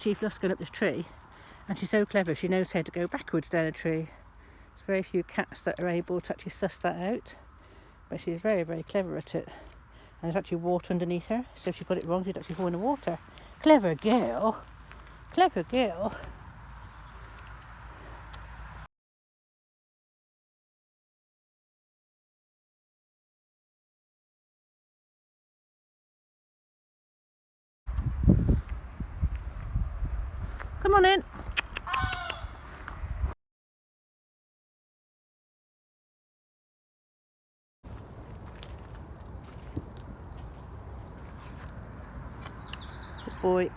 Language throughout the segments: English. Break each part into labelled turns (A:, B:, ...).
A: Chief loves going up this tree, and she's so clever, she knows how to go backwards down a tree. There's very few cats that are able to actually suss that out, but she's very, very clever at it. And there's actually water underneath her, so if she got it wrong, she'd actually fall in the water. Clever girl. Clever girl. Come on in. Good boy.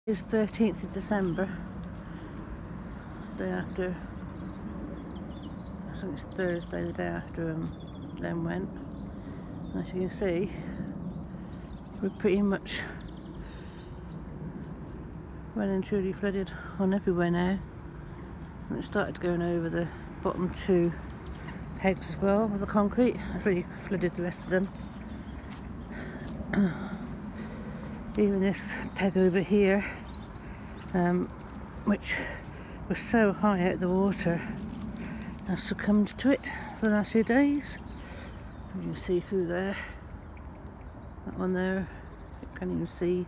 A: It's 13th of December, day after, I think it's Thursday, the day after Len went. As you can see, we're pretty much well and truly flooded on everywhere now. And it started going over the bottom two pegs as well with the concrete. It's really flooded the rest of them. Even this peg over here, which was so high out of the water, has succumbed to it for the last few days. You can see through there, that one there, you can't even see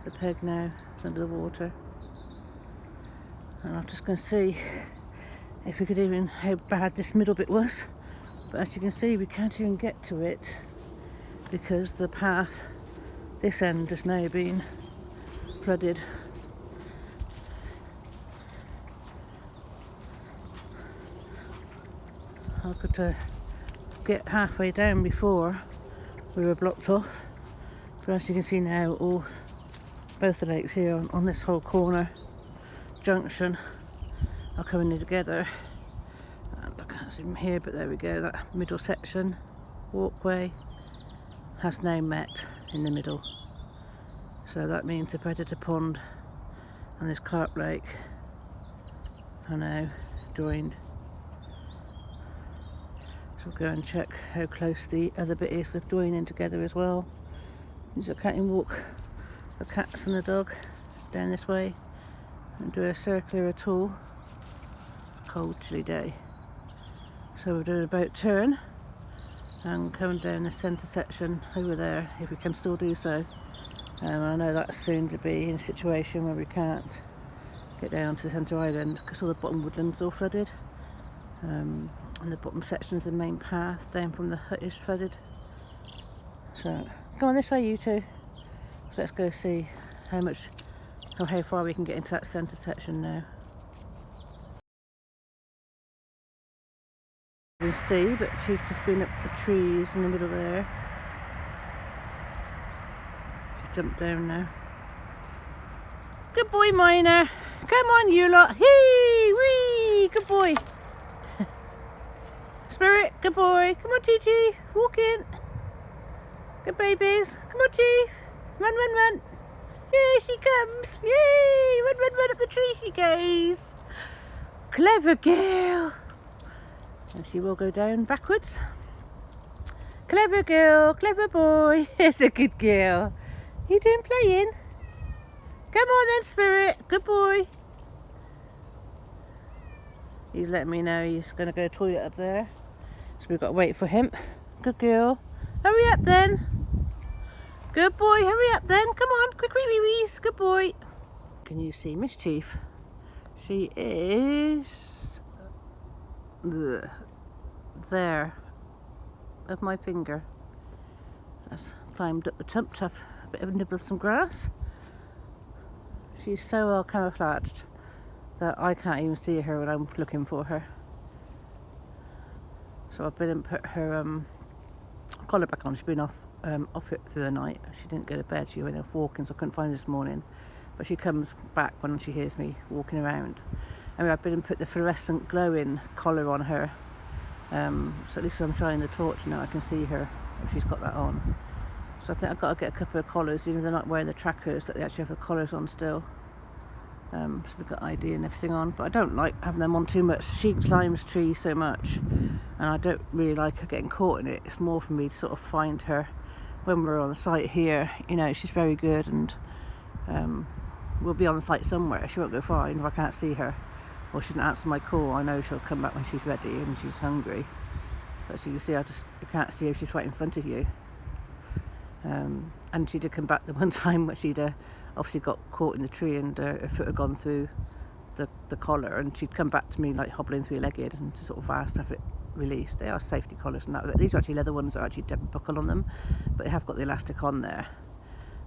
A: the peg now, it's under the water. And I'm just going to see if we could even, how bad this middle bit was. But as you can see, we can't even get to it because the path, this end, has now been flooded. I could get halfway down before we were blocked off, but as you can see now, both the lakes here on this whole corner junction are coming in together. And I can't see them here, but there we go, that middle section walkway has now met in the middle. So that means the Predator Pond and this Carp Lake are now joined. So we'll go and check how close the other bit is of joining together as well. So I can't even walk the cats and the dog down this way and do a circular at all. Cold, chilly day. So we're doing a boat turn and coming down the centre section over there, if we can still do so. I know that's soon to be in a situation where we can't get down to the centre island because all the bottom woodlands are all flooded. And the bottom section of the main path down from the hut is flooded. So come on this way, you two. So let's go see how far we can get into that centre section now. You can see, but Chief's just been up the trees in the middle there. She's jumped down now. Good boy, Miner. Come on, you lot. Hee wee. Good boy. Spirit, good boy. Come on, Chi-Chi. Walk in. Good babies. Come on, Chief. Run, run, run. Here she comes. Yay. Run, run, run up the tree she goes. Clever girl. And she will go down backwards. Clever girl. Clever boy. It's a good girl. You doing playing? Come on then, Spirit. Good boy. He's letting me know he's going to go to the toilet up there. So we've got to wait for him. Good girl. Hurry up then. Good boy. Hurry up then. Come on. Quick wee wees. Good boy. Can you see Miss Chief? She is there of my finger. That's climbed up the tump to have a bit of a nibble of some grass. She's so well camouflaged that I can't even see her when I'm looking for her. So I've been and put her collar back on. She's been off it through the night. She didn't go to bed. She went off walking, so I couldn't find her this morning. But she comes back when she hears me walking around. Anyway, I've been and put the fluorescent glowing collar on her. So at least when I'm shining the torch now, I can see her if she's got that on. So I think I've got to get a couple of collars, even if they're not wearing the trackers, that they actually have the collars on still. So they've got ID and everything on, but I don't like having them on too much. She climbs trees so much, and I don't really like her getting caught in it. It's more for me to sort of find her when we're on the site here. You know, she's very good, and we'll be on the site somewhere. She won't go far, even if I can't see her, or she didn't answer my call. I know she'll come back when she's ready and she's hungry. But as you can see, you can't see her if she's right in front of you. And she did come back the one time when she'd obviously got caught in the tree, and her foot had gone through the collar, and she'd come back to me like hobbling three-legged, and to sort of ask to have it released. They are safety collars, and that these are actually leather ones that are actually buckle on them, but they have got the elastic on there.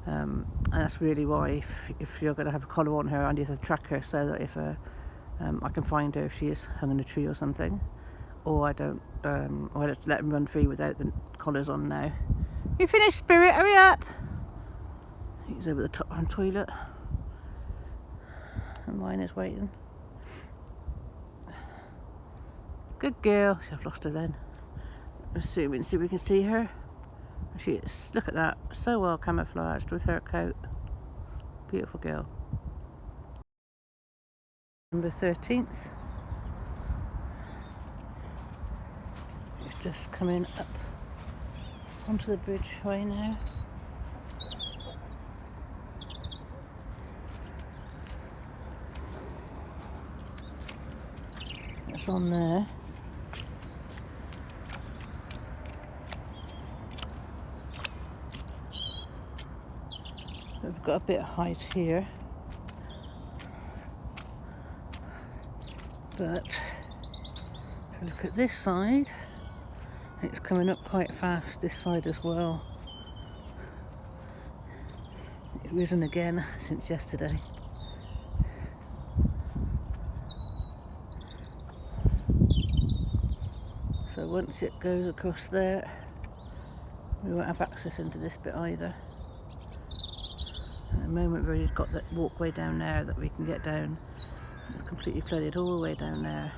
A: And that's really why if you're going to have a collar on her, I need to track her so that if I can find her if she is hung in a tree or something, or I don't let them run free without the collars on now. You finished, Spirit? Hurry up! He's over the top on toilet, and mine is waiting. Good girl. I've lost her then. Let's see if we can see her. She is. Look at that. So well camouflaged with her coat. Beautiful girl. Number 13th. She's just coming up onto the bridgeway now. That's on there. We've got a bit of height here, but if we look at this side, it's coming up quite fast, this side as well. It's risen again since yesterday. So once it goes across there, we won't have access into this bit either. At the moment we've already got that walkway down there that we can get down. It's completely flooded all the way down there,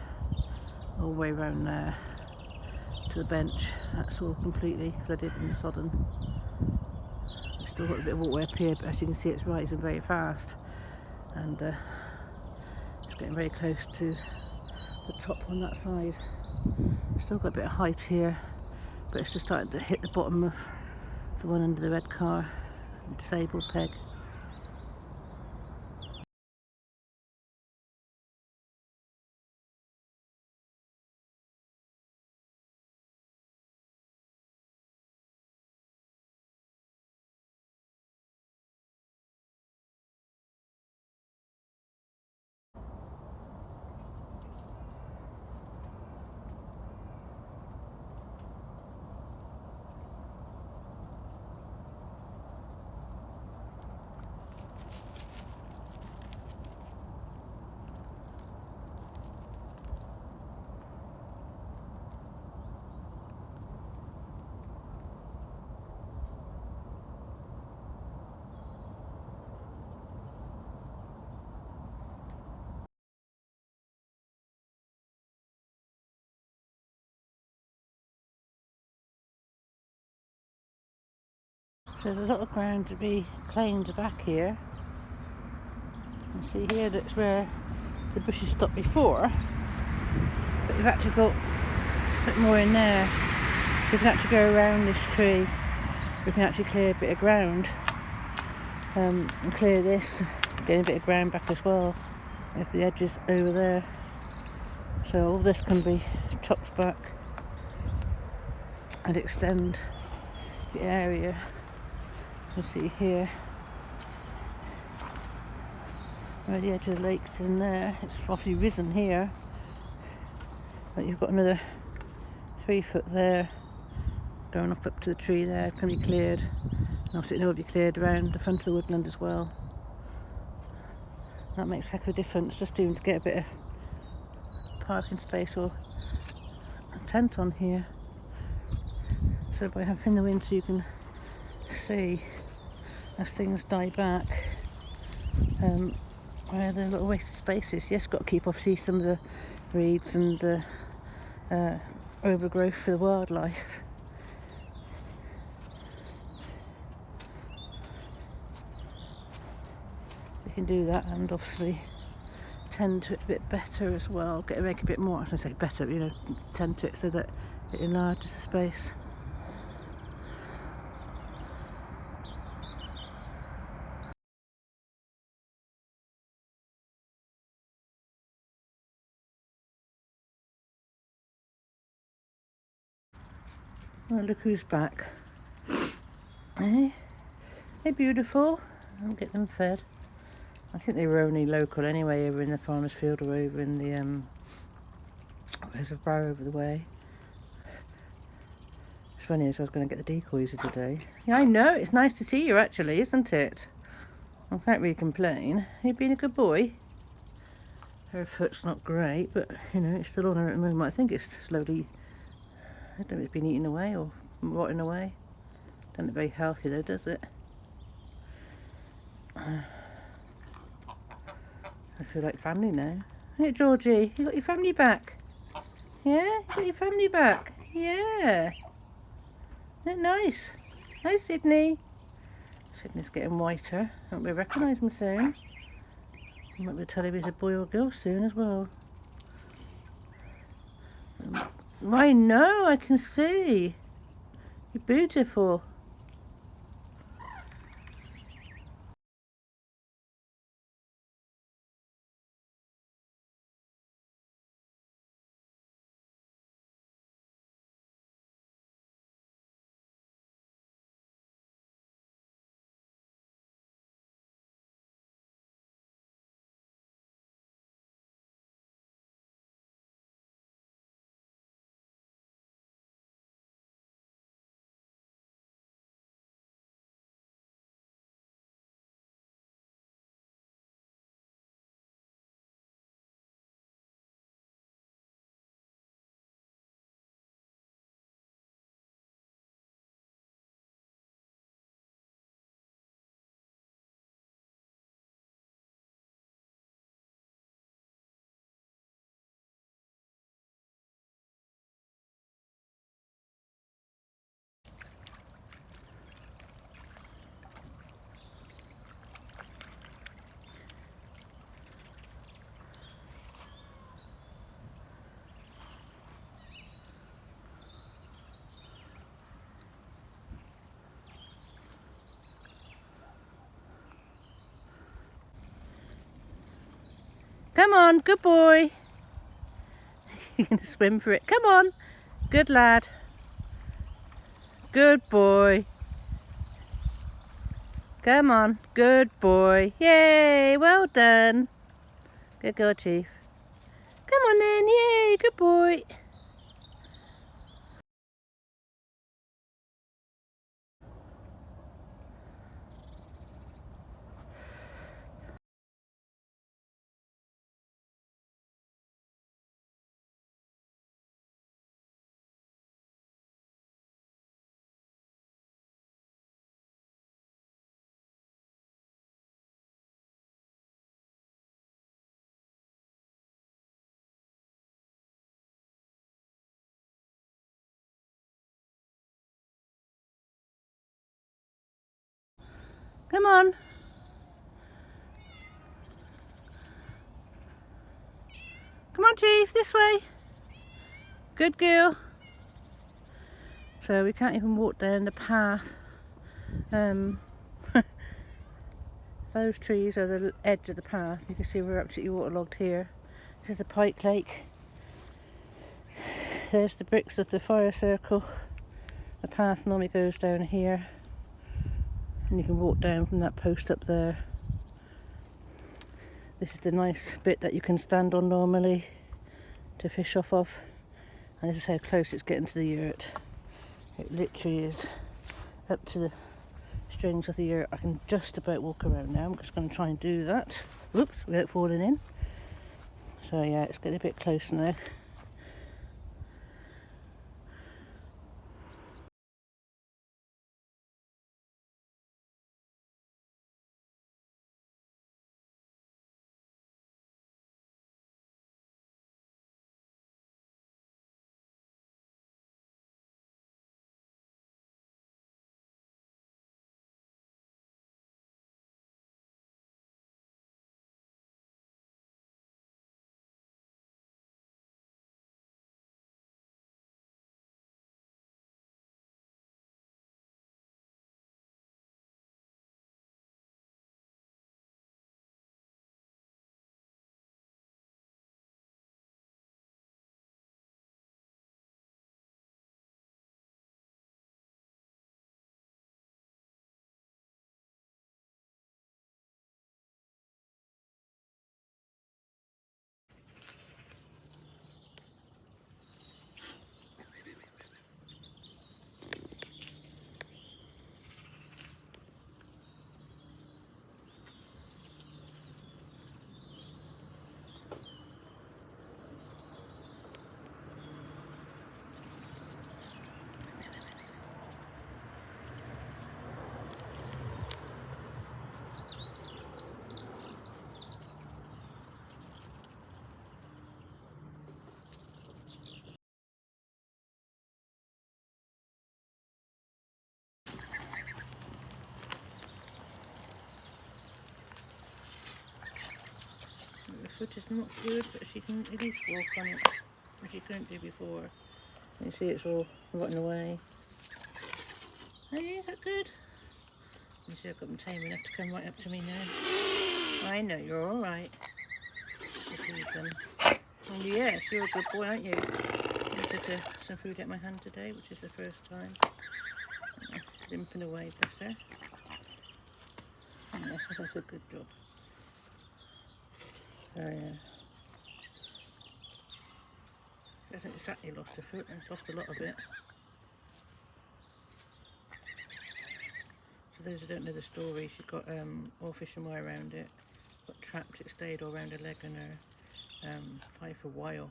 A: all the way around there to the bench. That's all completely flooded and sodden. We've still got a bit of walkway up here, but as you can see it's rising very fast, and it's getting very close to the top on that side. Still got a bit of height here, but it's just starting to hit the bottom of the one under the red car, disabled peg. So there's a lot of ground to be claimed back here. You see here, that's where the bushes stopped before, but you've actually got a bit more in there, so you can actually go around this tree. We can actually clear a bit of ground, and clear this, get a bit of ground back as well if the edge is over there. So all this can be chopped back and extend the area. You see here where the edge of the lake's in there. It's obviously risen here, but you've got another 3 foot there going up to the tree there, can be cleared, and obviously it will be cleared around the front of the woodland as well. That makes a heck of a difference, just even to get a bit of parking space or tent on here. So by having the wind so you can see as things die back where the little wasted spaces. Yes, got to keep off some of the reeds and the overgrowth for the wildlife. You can do that and obviously tend to it a bit better as well. Make a bit more, I should say better, you know, tend to it so that it enlarges the space. Well, look who's back. Hey, they're beautiful. I'll get them fed. I think they were only local anyway, over in the farmer's field or over in the reservoir over the way. It's funny as I was going to get the decoys of the day. Yeah, I know, it's nice to see you actually, isn't it? I can't really complain. You've been a good boy. Her foot's not great, but you know, it's still on her at the moment. I think it's slowly, I don't know if it's been eaten away or rotting away. Doesn't look very healthy though, does it? I feel like family now. Hey Georgie, you got your family back? Yeah? You got your family back? Yeah. Isn't it nice? Hi Sydney. Sydney's getting whiter. I won't be recognise him soon. I might be able to tell if he's a boy or girl soon as well. I know, I can see. You're beautiful. Come on, good boy. You're going to swim for it. Come on. Good lad. Good boy. Come on. Good boy. Yay, well done. Good girl, Chief. Come on then. Yay, good boy. Come on. Come on, Chief, this way. Good girl. So we can't even walk down the path. Those trees are the edge of the path. You can see we're absolutely waterlogged here. This is the Pike Lake. There's the bricks of the fire circle. The path normally goes down here. And you can walk down from that post up there. This is the nice bit that you can stand on normally to fish off of. And this is how close it's getting to the yurt. It literally is up to the strings of the yurt. I can just about walk around now. I'm just going to try and do that. Whoops, without falling in. So yeah, it's getting a bit close now. foot is not good, but she can at least walk on it, which she couldn't do before. You see it's all rotten away. Hey, is that good? You see I've got them tame enough to come right up to me now. I know you're alright. And yes, you're a good boy, aren't you? You took some food out of my hand today, which is the first time. Limping away, bless her. Yeah, that's a good job. Oh yeah. She hasn't exactly lost her foot, and lost a lot of it. For those who don't know the story, she got all fish and wire around it, got trapped, it stayed all around her leg and her thigh for a while.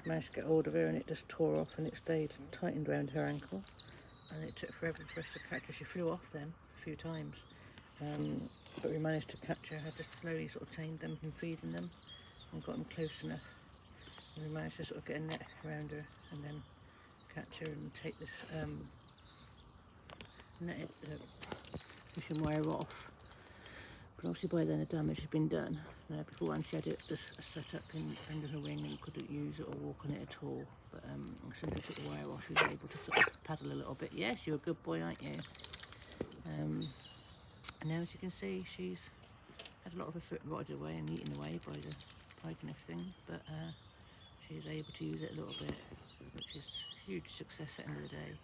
A: Managed to get hold of her and it just tore off and it stayed tightened around her ankle, and it took forever for us to catch her. She flew off then a few times, but we managed to catch her. Had to slowly sort of tame them and feeding them and got them close enough, and we managed to sort of get a net around her and then catch her and take this netted fish and wire off. But obviously by then the damage had been done. Beforehand she had it just set up under her wing and couldn't use it or walk on it at all. But as soon as I took the wire off, she was able to sort of paddle a little bit. Yes, you're a good boy, aren't you? And now, as you can see, she's had a lot of her foot rotted away and eaten away by the pride and everything. But she's able to use it a little bit, which is a huge success at the end of the day,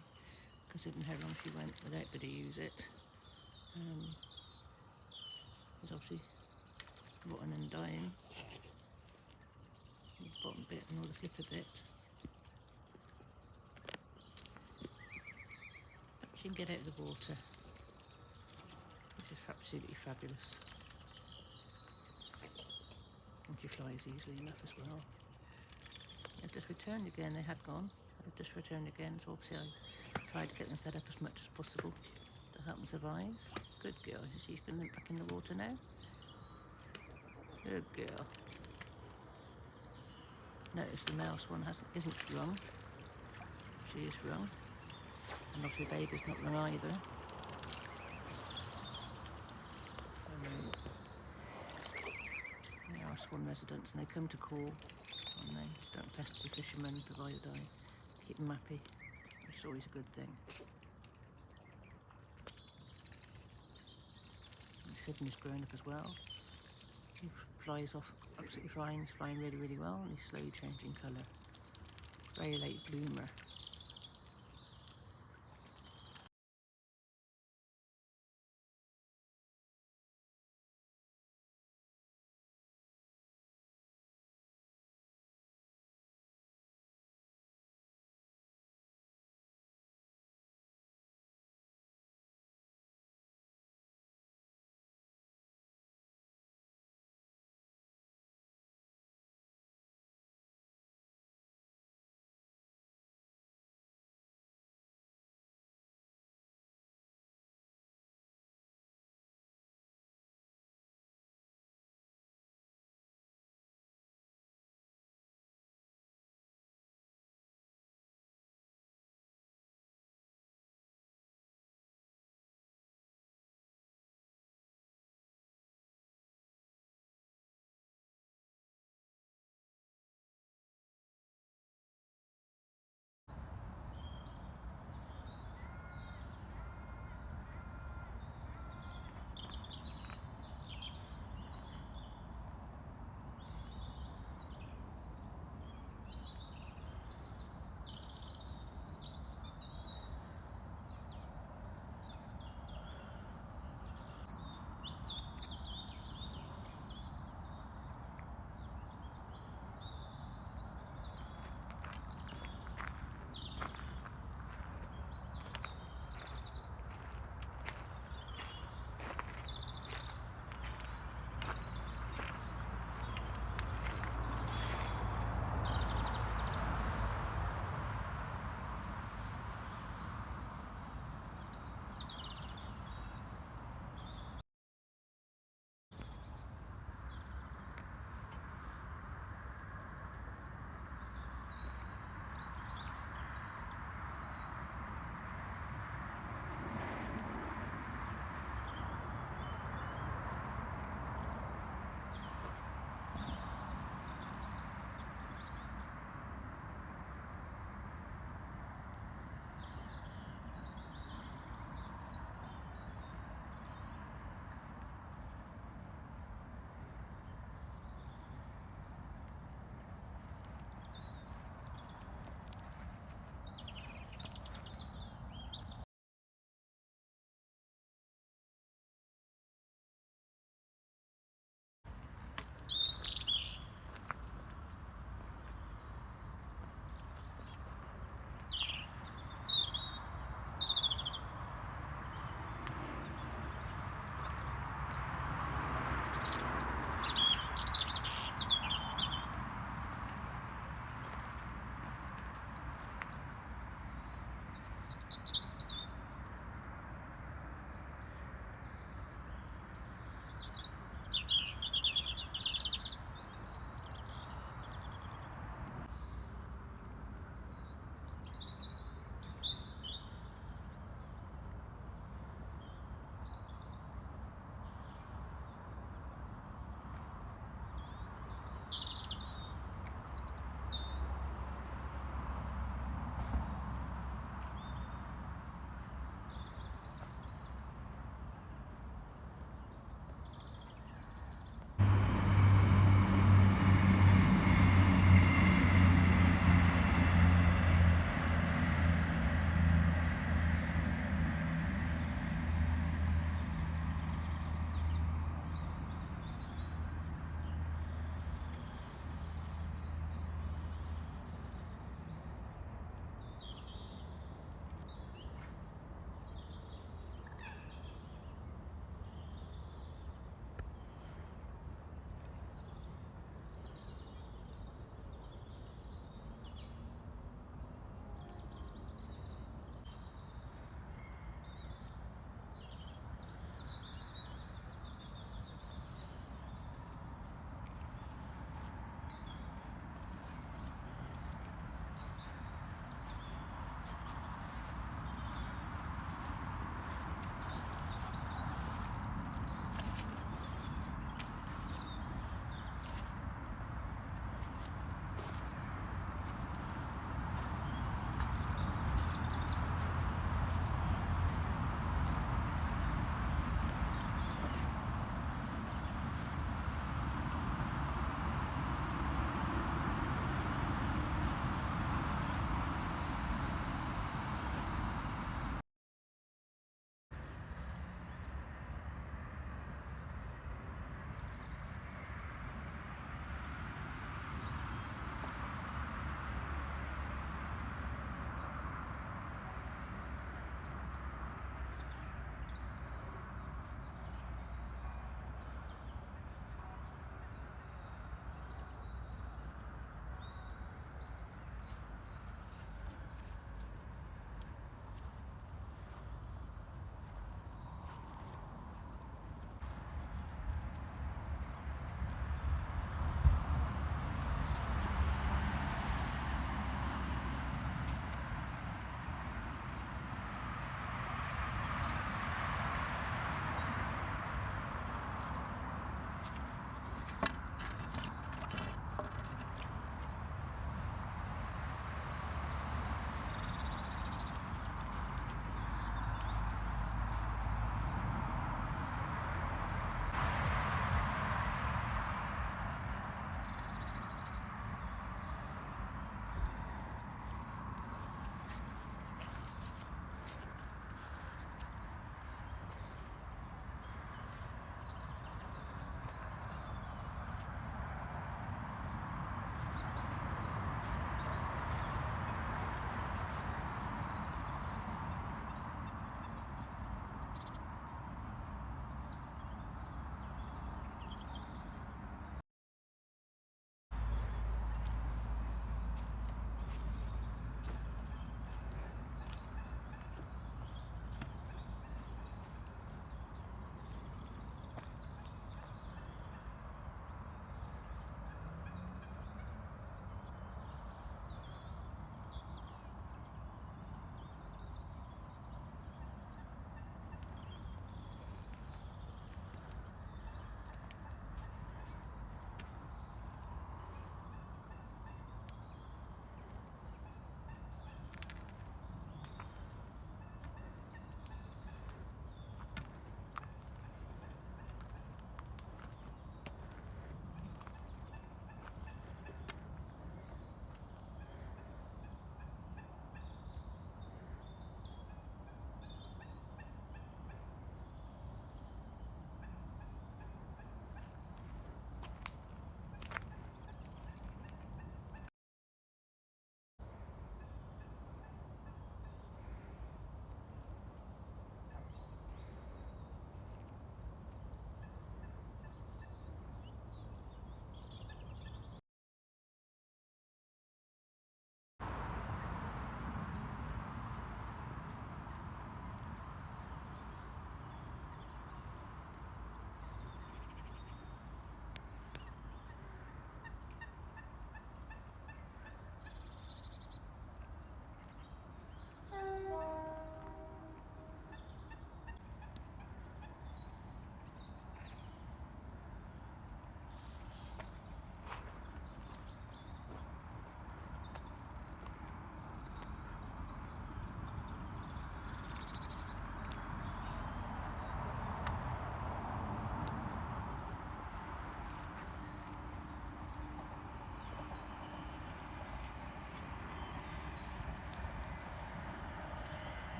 A: considering how long she went without able to use it. It's obviously rotten and dying. The bottom bit and all the flipper bit. But she can get out of the water, which is absolutely fabulous. And she flies easily enough as well. They've just returned again, they had gone. They've just returned again, so obviously I tried to get them fed up as much as possible to help them survive. Good girl. You see she's going to limp back in the water now. Good girl. Notice the male swan isn't sprung. She is sprung. And obviously the baby's not wrong either. They are swan residents and they come to call, and they don't pester the fishermen provided I keep them happy, which is always a good thing. And Sydney's grown up as well. He flies off absolutely fine, he's flying really, really well, and he's slowly changing colour. Very late bloomer.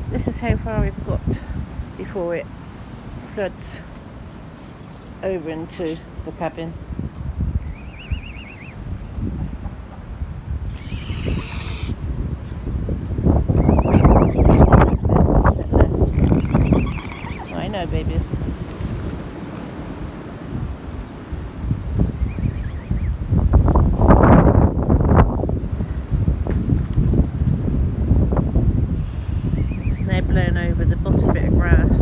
A: So this is how far we've got before it floods over into the cabin. I know, babies. It's now blown over the bottom bit of grass.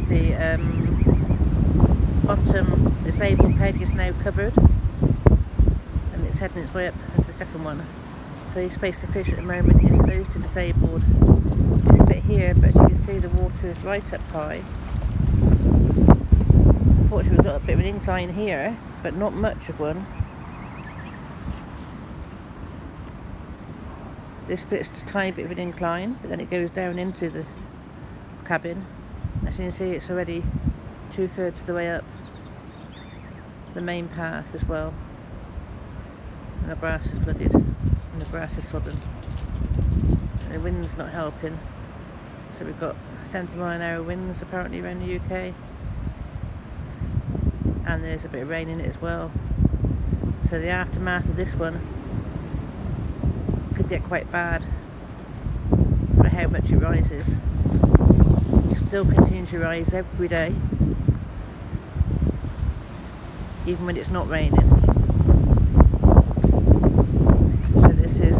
A: The bottom disabled peg is now covered, and it's heading its way up to the second one. So the space to fish at the moment is those two disabled. This bit here, but as you can see the water is right up high. Unfortunately we've got a bit of an incline here, but not much of one. This bit's just a tiny bit of an incline, but then it goes down into the cabin. As you can see, it's already 2/3 of the way up the main path as well. And the grass is flooded, and the grass is sodden. And the wind's not helping. So we've got 70-mile-an-hour winds apparently around the UK. And there's a bit of rain in it as well. So the aftermath of this one could get quite bad for how much it rises. It still continues to rise every day, even when it's not raining. So this is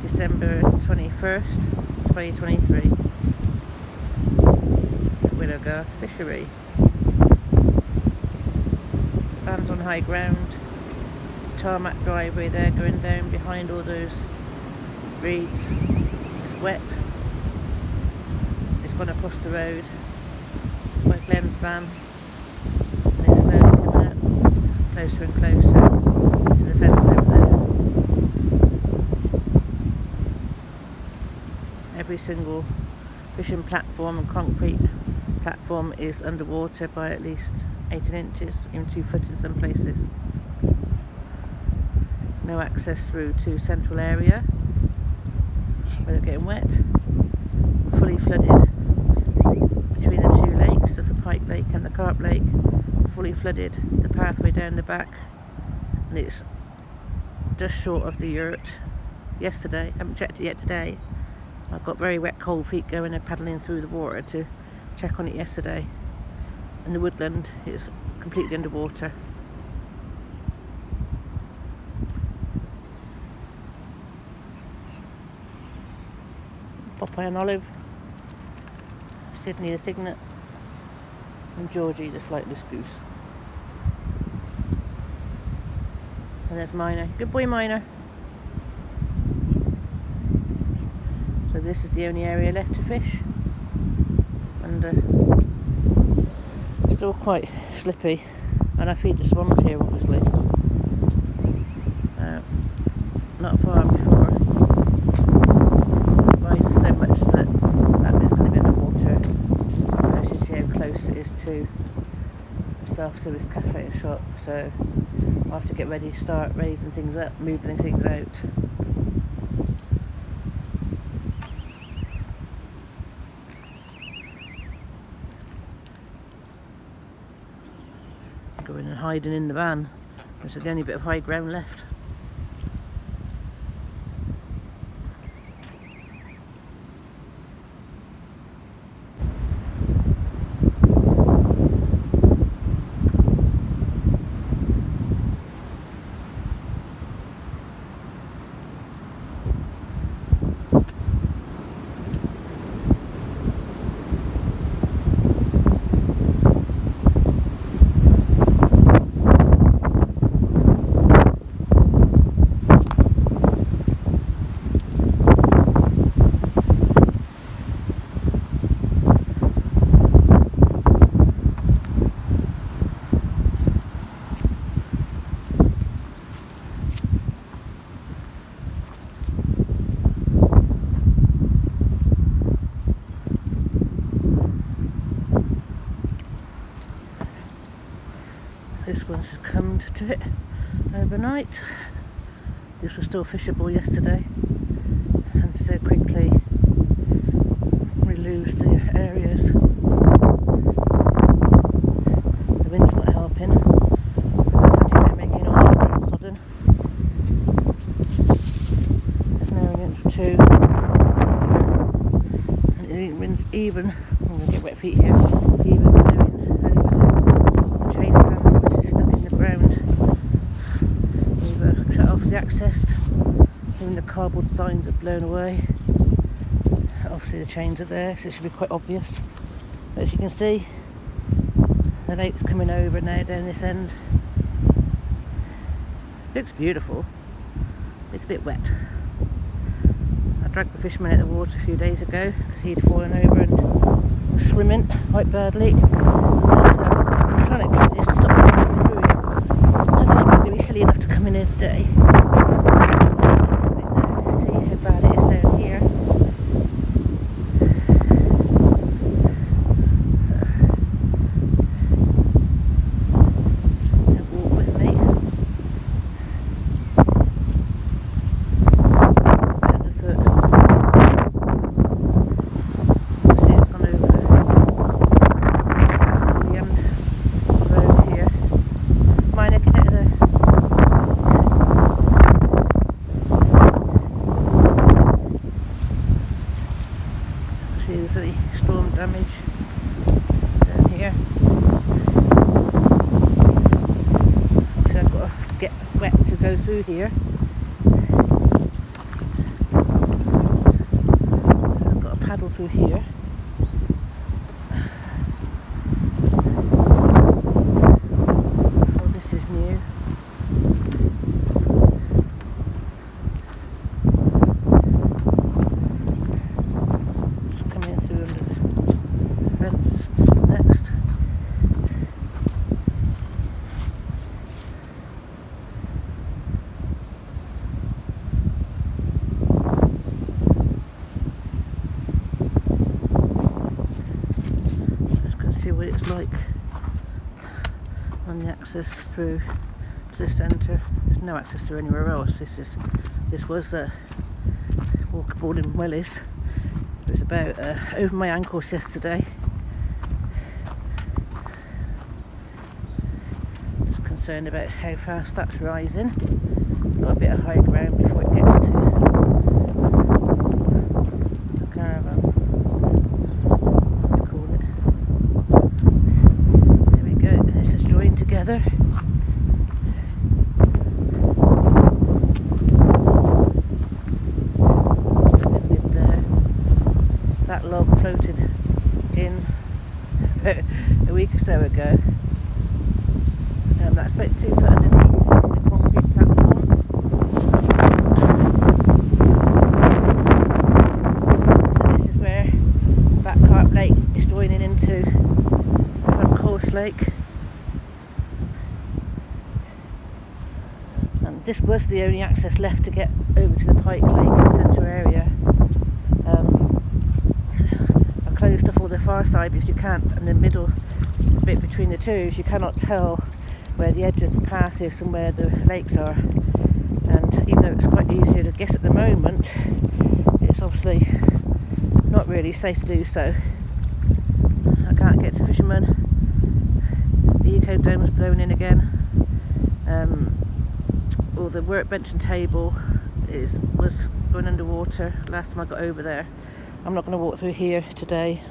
A: December 21st, 2023. Willowgarth Fishery. Van's on high ground. Tarmac driveway there going down behind all those reeds. It's wet. It's gone across the road by Glenn's van, and it's slowly coming up closer and closer to the fence over there. Every single fishing platform and concrete platform is underwater by at least 18 inches, even 2 foot in some places. No access through to central area where they're getting wet. Fully flooded between the two lakes of the Pike Lake and the Carp Lake. Fully flooded the pathway down the back, and it's just short of the yurt. Yesterday, I haven't checked it yet today. I've got very wet cold feet going and paddling through the water to check on it yesterday. And the woodland is completely underwater. Popeye and Olive, Sydney the Cygnet, and Georgie the flightless goose. And there's Miner. Good boy, Miner. So this is the only area left to fish, and still quite slippy. And I feed the swans here, obviously. Not far before it rises so much that bit's going to be underwater. As you see how close it is to the self-service cafe and shop. So I'll have to get ready to start raising things up, moving things out. Going and hiding in the van, which is the only bit of high ground left. This one's succumbed to it overnight. This was still fishable yesterday, and so quickly even, I'm going to get wet feet here, even doing over the chain stand which is stuck in the ground. We've shut off the access, even the cardboard signs are blown away. Obviously the chains are there, so it should be quite obvious. But as you can see, the lake's coming over now down this end. Looks beautiful. It's a bit wet. I dragged the fisherman out of the water a few days ago because he'd fallen over and was swimming quite badly. And, I'm trying to get this to stop coming through. I don't think I'm going to be silly enough to come in here today. See how bad it is down here. Walk with me. There's any storm damage down here. So I've got to get wet to go through here. So I've got to paddle through here. Oh, this is new. Next. Just going to see what it's like on the access through to the centre. There's no access through anywhere else. This was a walkable in Wellies. It was about over my ankles yesterday. Just concerned about how fast that's rising. Got a bit of high ground before it gets to the caravan. What do we call it? There we go. This is joined together. That log floated in about a week or so ago. That's about 2 foot underneath the concrete platforms. So this is where Backcarp Lake is joining into Course Lake. And this was the only access left to get over to the Pike Lake centre area. Closed off all the far side because you can't, and the middle bit between the two, you cannot tell where the edge of the path is and where the lakes are. And even though it's quite easier to guess at the moment, it's obviously not really safe to do so. I can't get to fishermen. The eco dome's blown in again. All the workbench and table was going underwater last time I got over there. I'm not going to walk through here today.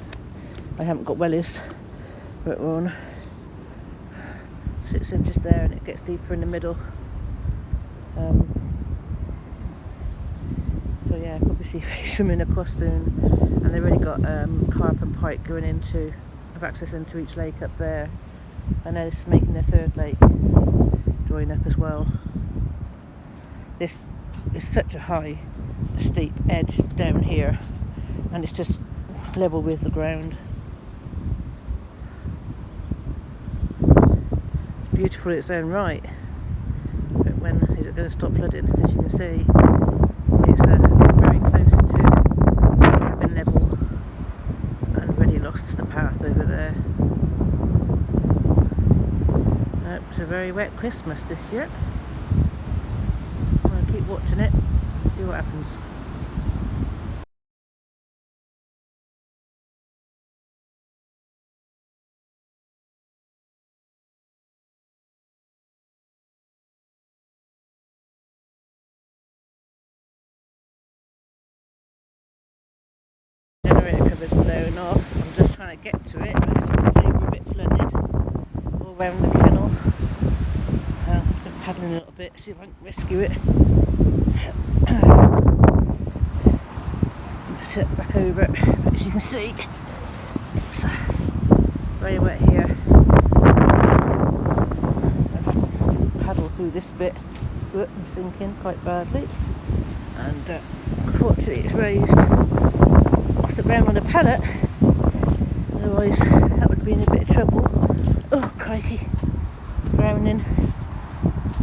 A: I haven't got wellies put on. Sits in just there and it gets deeper in the middle. So yeah, probably see fish swimming across soon. And they've already got carp and pike going into, have access into each lake up there. And now this is making their third lake join up as well. This is such a high, steep edge down here. And it's just level with the ground. It's beautiful in its own right, but when is it going to stop flooding? As you can see, it's very close to cabin level and really lost the path over there. It's a very wet Christmas this year. I'm going to keep watching it and see what happens. Generator cover's blown off. I get to it, but as you can see we're a bit flooded all around the kennel. I've been paddling a little bit, see if I can rescue it. Put it back over, but as you can see it's very wet here. Paddle through this bit. I'm sinking quite badly, and unfortunately it's raised off the ground on a pallet, otherwise that would be in a bit of trouble. Oh crikey, drowning.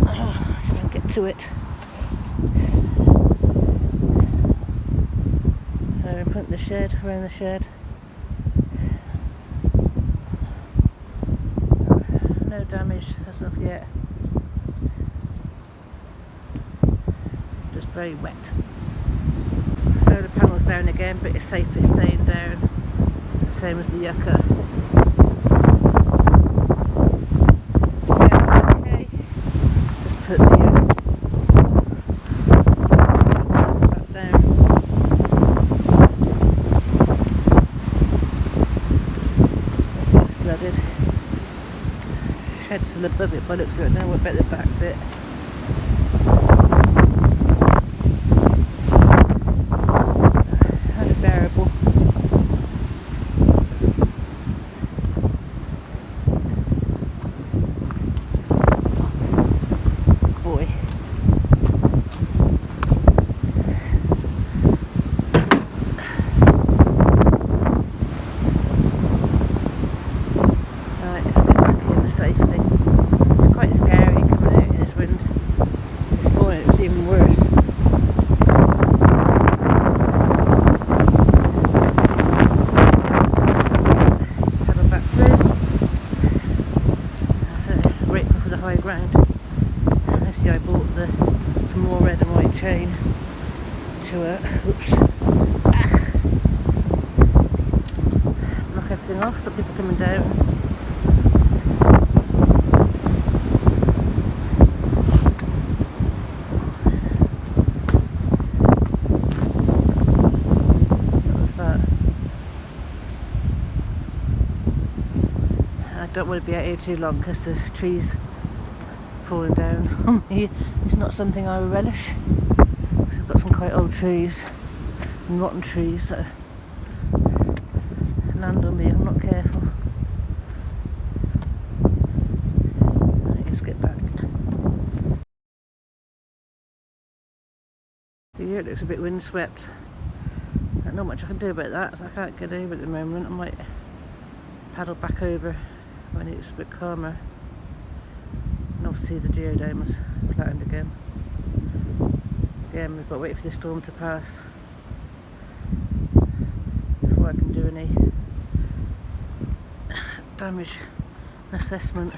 A: Try and get to it. So in front of the shed, around the shed. No damage as of yet. Just very wet. So the panel's down again, but it's safely staying down. Same as the yucca. Yeah, it's okay. Just put the back down. It's flooded. Shed's still above it by the looks of it. Now what about the back bit? Ground. Actually, I bought some more red and white chain to knock everything off, stop people coming down. What was that? I don't want to be out here too long because the trees falling down on me. It's not something I would relish. I've got some quite old trees and rotten trees that land on me if I'm not careful. Right, let's get back. The yurt looks a bit windswept. Not much I can do about that, so I can't get over at the moment. I might paddle back over when it's a bit calmer. And obviously the geodome has flattened again. Again, we've got to wait for the storm to pass before I can do any damage assessment.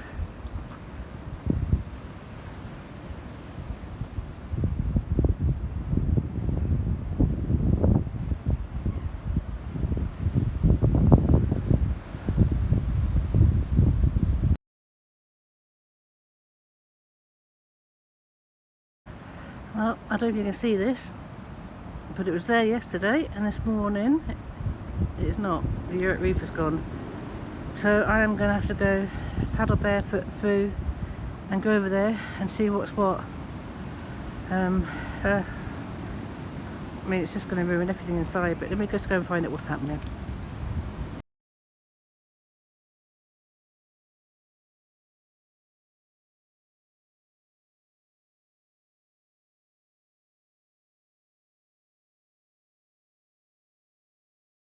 A: Well, I don't know if you can see this, but it was there yesterday, and this morning it is not. The yurt reef is gone. So I am going to have to go paddle barefoot through and go over there and see what's what. I mean, it's just going to ruin everything inside, but let me just go and find out what's happening.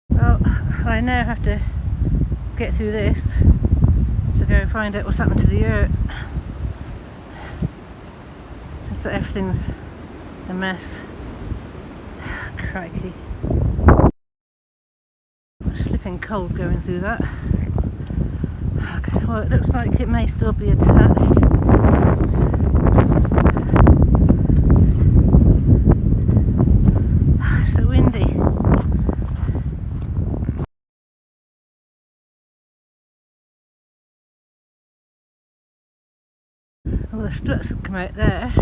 A: Well, I now have to get through this to go find out what's happened to the yurt. Just that everything's a mess. Crikey. It's flipping cold going through that. Okay, well, it looks like it may still be attached. It's so windy. Well, the struts have come out there,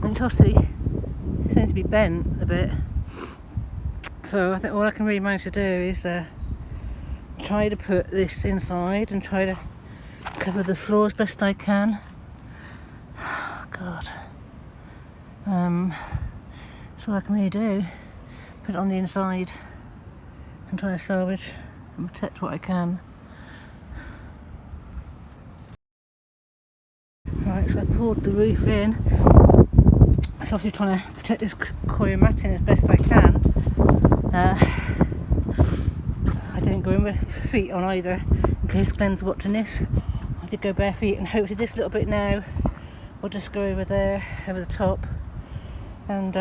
A: and it's obviously it seems to be bent a bit. So I think all I can really manage to do is try to put this inside and try to cover the floor as best I can. God. That's all I can really do. Put it on the inside and try to salvage and protect what I can. Right, so I poured the roof in. I'm obviously trying to protect this coir matting as best I can. I didn't go in with feet on either, in case Glenn's watching this. I did go bare feet, and hopefully this little bit now will just go over there, over the top, and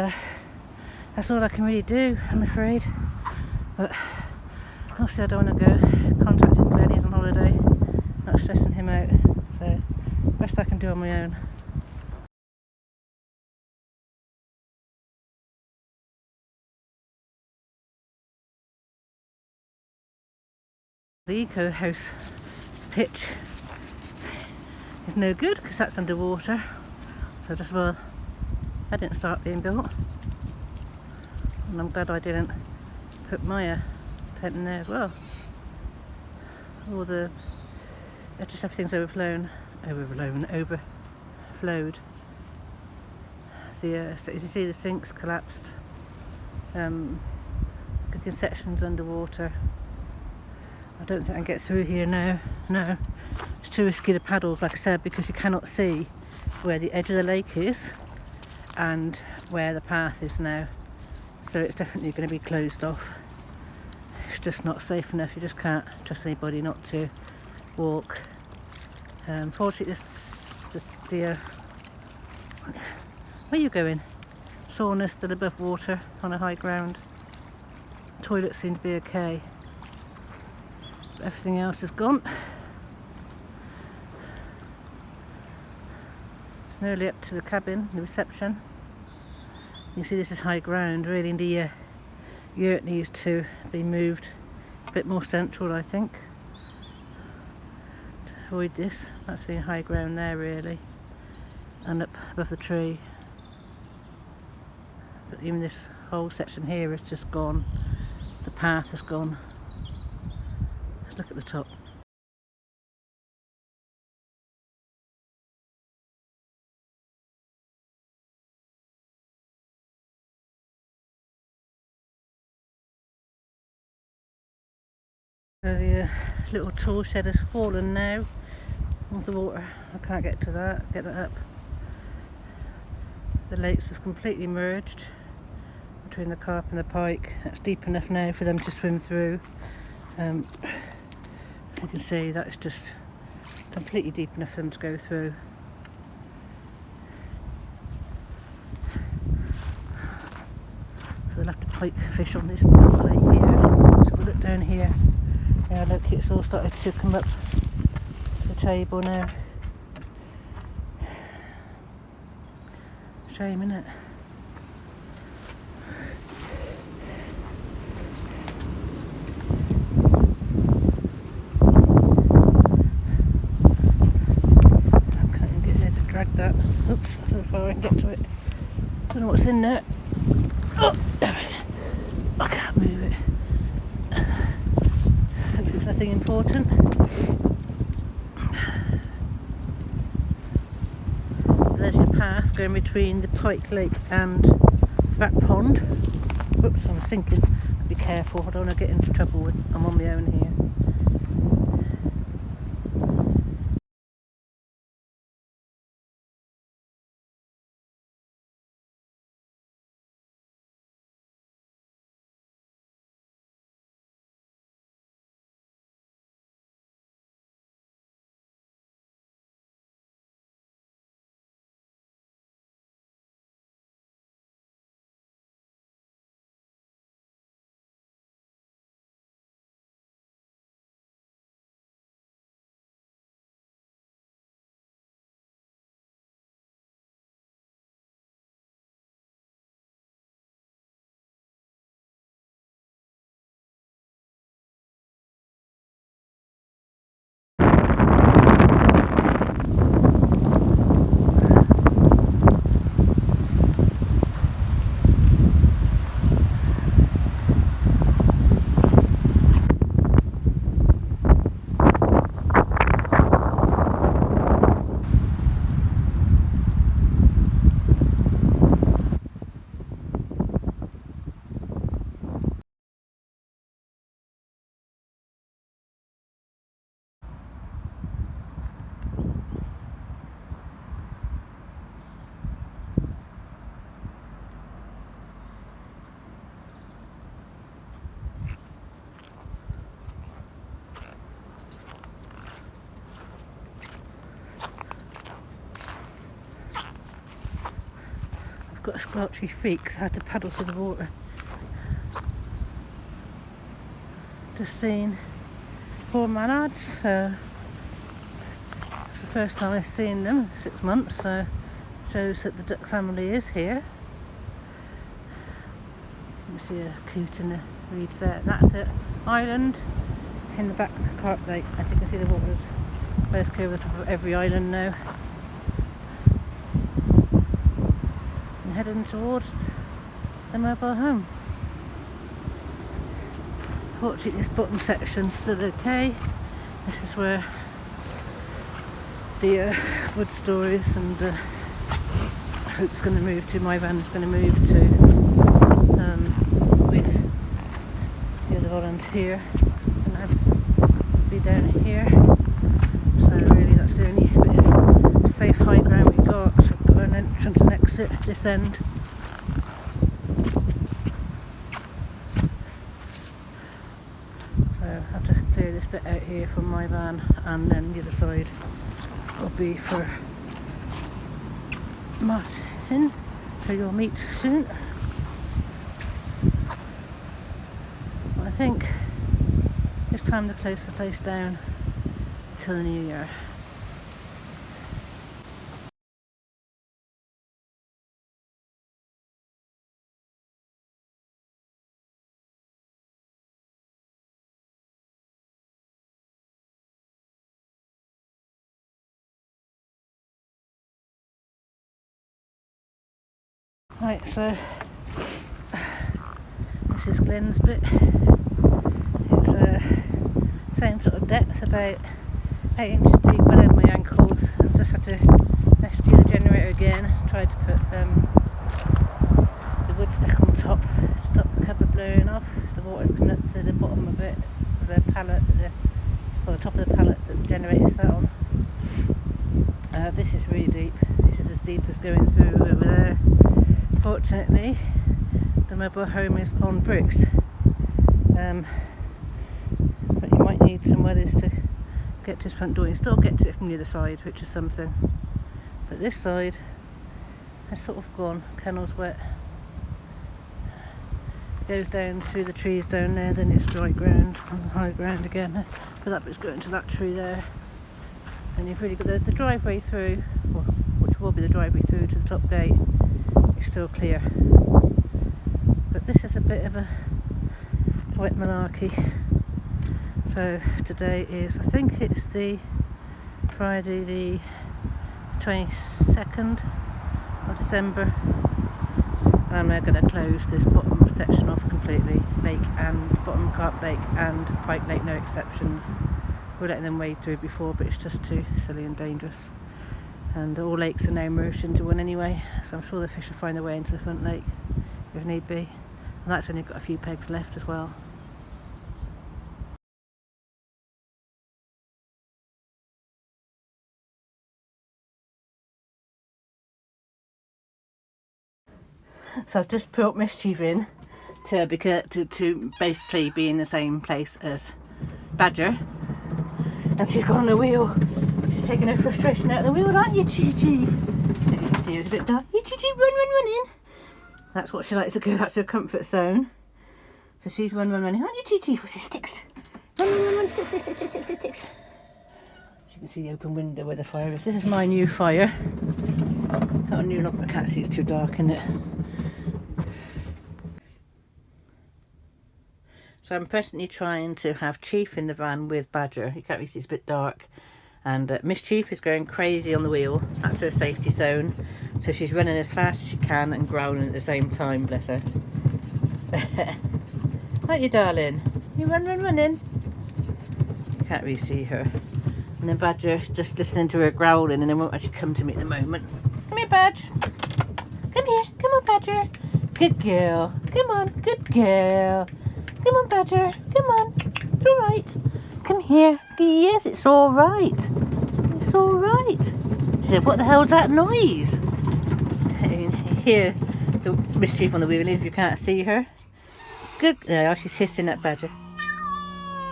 A: that's all I can really do, I'm afraid. But obviously I don't want to go contacting Glenn, he's on holiday, not stressing him out, so best I can do on my own. The Eco House pitch is no good because that's underwater, so just well that didn't start being built, and I'm glad I didn't put my tent in there as well. All the just everything's overflowed. The so as you see, the sink's collapsed. The section's underwater. I don't think I can get through here now. No, it's too risky to paddle, like I said, because you cannot see where the edge of the lake is and where the path is now. So it's definitely going to be closed off. It's just not safe enough. You just can't trust anybody not to walk. Fortunately, where are you going? Sauna's still above water on a high ground. Toilets seem to be okay. But everything else is gone. It's nearly up to the cabin, the reception. You see this is high ground, really in the yurt needs to be moved a bit more central, I think, to avoid this. That's the high ground there really, and up above the tree. But even this whole section here is just gone. The path is gone. Let's look at the top. So the little tool shed has fallen now with the water. I can't get to that, get that up. The lakes have completely merged between the carp and the pike. That's deep enough now for them to swim through. You can see that's just completely deep enough for them to go through. So they'll have to pike fish on this lake here. So we'll look down here. Now look, it's all started to come up the table now. Shame, innit? I can't even get there to drag that. Oops, I don't know if I can get to it. I don't know what's in there. Oh, there we go. I can't move it. Hope it's nothing important. There's your path going between the Pike Lake and Back Pond. Whoops, I'm sinking. Be careful, I don't want to get into trouble with. I'm on my own here. got squelchy feet because I had to paddle through the water. Just seen 4 mallards. It's the first time I've seen them in 6 months, so shows that the duck family is here. You can see a coot in the reeds there. And that's the island in the back of Carp Lake. As you can see, the water's close clear over the top of every island now. And heading towards the mobile home. Fortunately, this bottom section's still okay. This is where the wood store is, and Hope's going to move to, my van's going to move to, with the other volunteer, and I'll be down here. So really that's the only bit of safe high ground we've got. So I've got an entrance and exit this end. So I have to clear this bit out here from my van, and then the other side will be for Martin, who you'll meet soon. I think it's time to close the place down till the new year. Right, so this is Glenn's bit. It's same sort of depth, about 8 inches deep below my ankles. I just had to rescue the generator again. Tried to put the wood stack on top to stop the cover blowing off. The water's coming up to the bottom of it, the pallet, the top of the pallet that the generator sat on. This is really deep. This is as deep as going through over there. Fortunately, the mobile home is on bricks, but you might need some weathers to get to his front door. You still get to it from the other side, which is something. But this side has sort of gone. Kennel's wet. It goes down through the trees down there, then it's dry ground and high ground again. But that bit's going to that tree there. And you've really got the driveway through, which will be the driveway through to the top gate, is still clear. But this is a bit of a wet malarkey. So today is, I think it's the Friday the 22nd of December. And I'm going to close this bottom section off completely. Lake and bottom Carp Lake and Pike Lake, no exceptions. We're letting them wade through before, but it's just too silly and dangerous. And all lakes are now merged into one anyway, so I'm sure the fish will find their way into the front lake if need be. And that's only got a few pegs left as well. So I've just brought Mischief in to basically be in the same place as Badger. And she's got on the wheel. She's taking her frustration out of the wheel, aren't you, Chief? You can see her, it's a bit dark. Hey, Chief, run in. That's what she likes to go. That's her comfort zone. So she's running. Aren't you, Chief? What's it, sticks? Run, sticks. You can see the open window where the fire is. This is my new fire. Got a new lock, but I can't see, it's too dark, isn't it? So I'm presently trying to have Chief in the van with Badger. You can't really see, it's a bit dark. And Mischief is going crazy on the wheel. That's her safety zone. So she's running as fast as she can and growling at the same time, bless her. Aren't you, darling? You running? You can't really see her. And then Badger's just listening to her growling and then won't actually come to me at the moment. Come here, Badge. Come here. Come on, Badger. Good girl. Come on, good girl. Come on, Badger. Come on. It's all right. Come here. Yes, it's all right. It's all right. She said, what the hell's that noise? And hear the Mischief on the wheel if you can't see her. Good. There, she's hissing at Badger.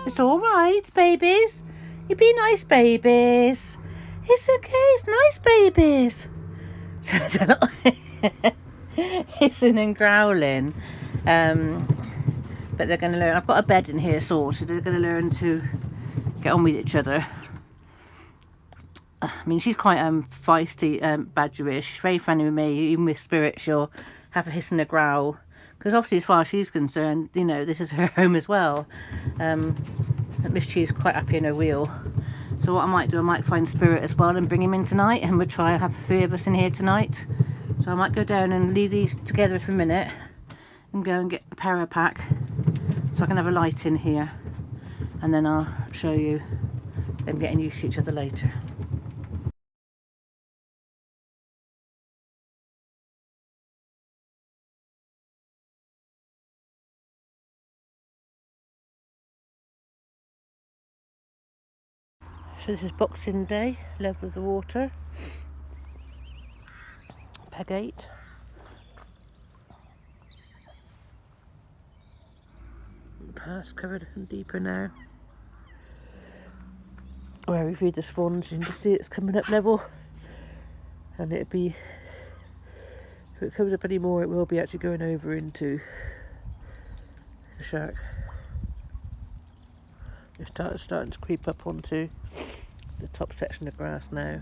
A: It's all right, babies. You be nice, babies. It's okay. It's nice, babies. So hissing and growling. But they're going to learn. I've got a bed in here sorted. They're going to learn to get on with each other. I mean, she's quite feisty, Badger is. She's very friendly with me. Even with Spirit, she'll have a hiss and a growl. Because obviously, as far as she's concerned, you know, this is her home as well. Miss Chi is quite happy in her wheel. So what I might do, I might find Spirit as well and bring him in tonight. And we'll try and have 3 of us in here tonight. So I might go down and leave these together for a minute. And go and get a power pack. So I can have a light in here. And then I'll show you them getting used to each other later. So this is Boxing Day, level of the water, peg 8. The path's covered and deeper now. Where we feed the swans, you can just see it's coming up level. And it'll be, if it comes up any more, it will be actually going over into the shack. It's starting to creep up onto the top section of grass now.